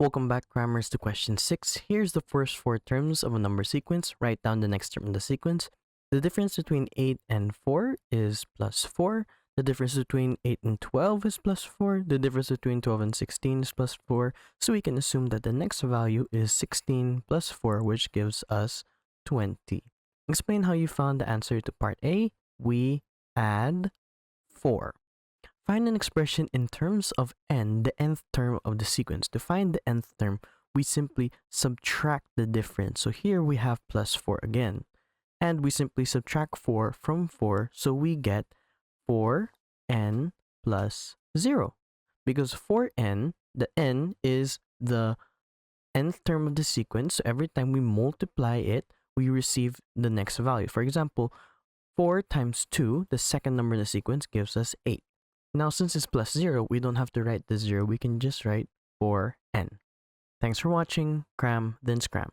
Welcome back, Crammers, to question 6. Here's the first four terms of a number sequence. Write down the next term in the sequence. The difference between 8 and 4 is plus 4. The difference between 8 and 12 is plus 4. The difference between 12 and 16 is plus 4. So we can assume that the next value is 16 plus 4, which gives us 20. Explain how you found the answer to part A. We add 4. Find an expression in terms of n, the nth term of the sequence. To find the nth term, we simply subtract the difference. So here we have plus 4 again. And we simply subtract 4 from 4, so we get 4n plus 0. Because 4n, the n is the nth term of the sequence, so every time we multiply it, we receive the next value. For example, 4 times 2, the second number in the sequence, gives us 8. Now, since it's plus 0, we don't have to write the 0. We can just write 4n. Thanks for watching. Cram, then scram.